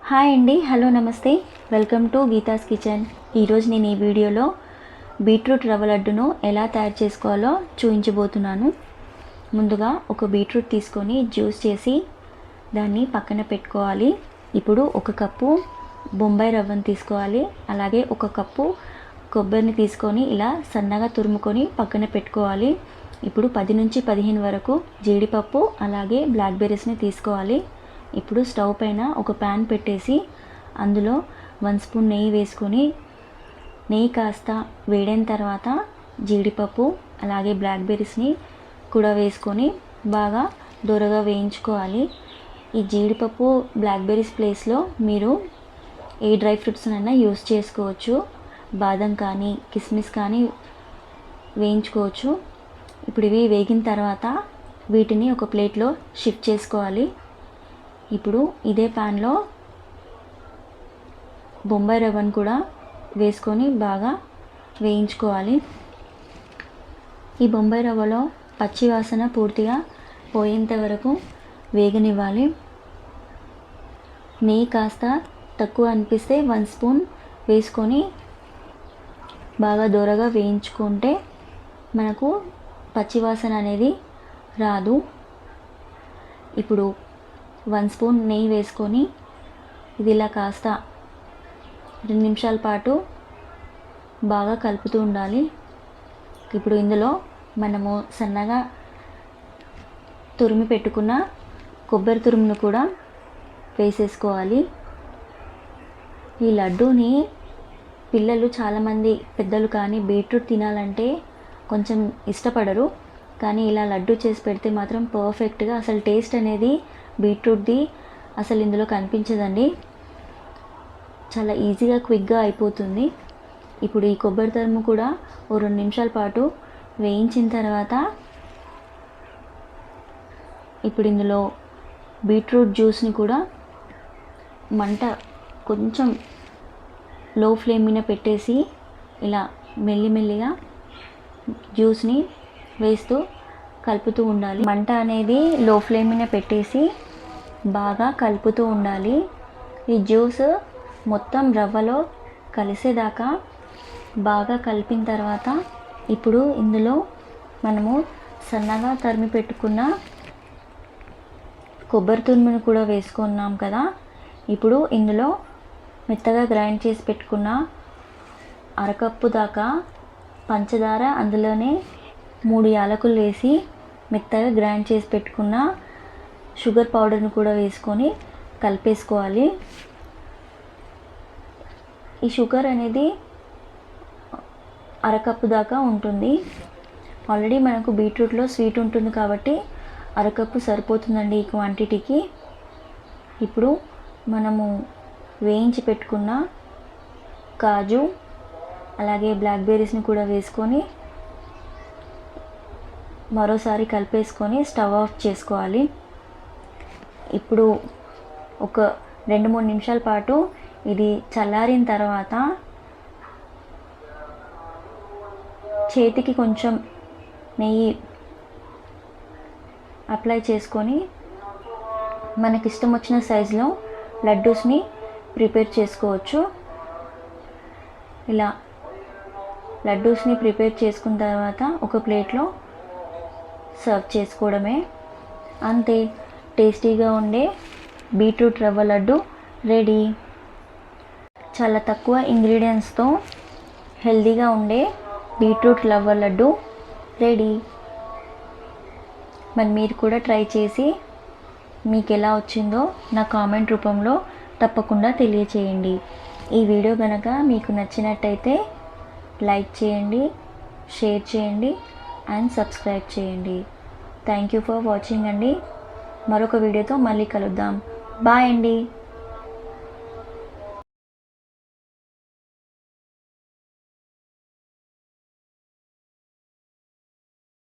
Hi అండి, hello నమస్తే, welcome to Geetha's kitchen. ఈరోజు నేను ఈ వీడియోలో బీట్రూట్ రవ్వ లడ్డును ఎలా తయారు చేసుకోవాలో చూపించబోతున్నాను. ముందుగా ఒక బీట్రూట్ తీసుకొని జ్యూస్ చేసి దాన్ని పక్కన పెట్టుకోవాలి. ఇప్పుడు ఒక కప్పు బొంబాయి రవ్వను తీసుకోవాలి. అలాగే ఒక కప్పు కొబ్బరిని తీసుకొని ఇలా సన్నగా తురుముకొని పక్కన పెట్టుకోవాలి. ఇప్పుడు 10 నుంచి 15 వరకు జీడిపప్పు అలాగే బ్లాక్బెర్రీస్ని తీసుకోవాలి. ఇప్పుడు స్టవ్ పైన ఒక ప్యాన్ పెట్టేసి అందులో 1 స్పూన్ నెయ్యి వేసుకొని నెయ్యి కాస్త వేడైన తర్వాత జీడిపప్పు అలాగే బ్లాక్బెర్రీస్ని కూడా వేసుకొని బాగా దోరగా వేయించుకోవాలి. ఈ జీడిపప్పు బ్లాక్బెర్రీస్ ప్లేస్లో మీరు ఏ డ్రై ఫ్రూట్స్నైనా యూస్ చేసుకోవచ్చు. బాదం కానీ కిస్మిస్ కానీ వేయించుకోవచ్చు. ఇప్పుడు ఇవి వేగిన తర్వాత వీటిని ఒక ప్లేట్లో షిఫ్ట్ చేసుకోవాలి. ఇప్పుడు ఇదే ప్యాన్లో బొంబాయి రవ్వను కూడా వేసుకొని బాగా వేయించుకోవాలి. ఈ బొంబాయి రవ్వలో పచ్చి వాసన పూర్తిగా పోయేంత వరకు వేగనివ్వాలి. నెయ్యి కాస్త తక్కువ అనిపిస్తే 1 స్పూన్ వేసుకొని బాగా దోరగా వేయించుకుంటే మనకు పచ్చి వాసన అనేది రాదు. ఇప్పుడు 1 స్పూన్ నెయ్యి వేసుకొని ఇది ఇలా కాస్త 2 నిమిషాల పాటు బాగా కలుపుతూ ఉండాలి. ఇప్పుడు ఇందులో మనము సన్నగా తురిమి పెట్టుకున్న కొబ్బరి తురుమును కూడా వేసేసుకోవాలి. ఈ లడ్డూని పిల్లలు చాలామంది పెద్దలు కానీ బీట్రూట్ తినాలంటే కొంచెం ఇష్టపడరు. కానీ ఇలా లడ్డు చేసి పెడితే మాత్రం పర్ఫెక్ట్గా అసలు టేస్ట్ అనేది బీట్రూట్ది అసలు ఇందులో కనిపించదండి. చాలా ఈజీగా క్విక్గా అయిపోతుంది. ఇప్పుడు ఈ కొబ్బరి తురుము కూడా ఓ 2 నిమిషాల పాటు వేయించిన తర్వాత ఇప్పుడు ఇందులో బీట్రూట్ జ్యూస్ని కూడా మంట కొంచెం లో ఫ్లేమ్ మీద పెట్టేసి ఇలా మెల్లిమెల్లిగా జ్యూస్ని వేస్తూ కలుపుతూ ఉండాలి. మంట అనేది లో ఫ్లేమ్ మీద పెట్టేసి బాగా కలుపుతూ ఉండాలి. ఈ జ్యూస్ మొత్తం రవ్వలో కలిసేదాకా బాగా కలిపిన తర్వాత ఇప్పుడు ఇందులో మనము సన్నగా తరిమి పెట్టుకున్న కొబ్బరి తురుమును కూడా వేసుకున్నాం కదా. ఇప్పుడు ఇందులో మెత్తగా గ్రైండ్ చేసి పెట్టుకున్న అరకప్పు దాకా పంచదార, అందులోనే 3 యాలకులు వేసి మెత్తగా గ్రైండ్ చేసి పెట్టుకున్న షుగర్ పౌడర్ని కూడా వేసుకొని కలిపేసుకోవాలి. ఈ షుగర్ అనేది అరకప్పు దాకా ఉంటుంది. ఆల్రెడీ మనకు బీట్రూట్లో స్వీట్ ఉంటుంది కాబట్టి అరకప్పు సరిపోతుందండి ఈ క్వాంటిటీకి. ఇప్పుడు మనము వేయించి పెట్టుకున్న కాజు అలాగే బ్లాక్బెర్రీస్ని కూడా వేసుకొని మరోసారి కలిపేసుకొని స్టవ్ ఆఫ్ చేసుకోవాలి. ఇప్పుడు ఒక 2-3 నిమిషాల పాటు ఇది చల్లారిన తర్వాత చేతికి కొంచెం నెయ్యి అప్లై చేసుకొని మనకి ఇష్టం వచ్చిన సైజులో లడ్డూస్ని ప్రిపేర్ చేసుకోవచ్చు. ఇలా లడ్డూస్ని ప్రిపేర్ చేసుకున్న తర్వాత ఒక ప్లేట్లో సర్వ్ చేసుకోవడమే. అంతే, టేస్టీగా ఉండే బీట్రూట్ రవ్వ లడ్డు రెడీ. చాలా తక్కువ ఇంగ్రీడియంట్స్తో హెల్తీగా ఉండే బీట్రూట్ రవ్వ లడ్డు రెడీ. మరి మీరు కూడా ట్రై చేసి మీకు ఎలా వచ్చిందో నా కామెంట్ రూపంలో తప్పకుండా తెలియచేయండి. ఈ వీడియో కనుక మీకు నచ్చినట్టయితే లైక్ చేయండి, షేర్ చేయండి అండ్ సబ్స్క్రైబ్ చేయండి. థ్యాంక్ యూ ఫర్ వాచింగ్ అండి. మరొక వీడియోతో మళ్ళీ కలుద్దాం. బాయ్ అండి.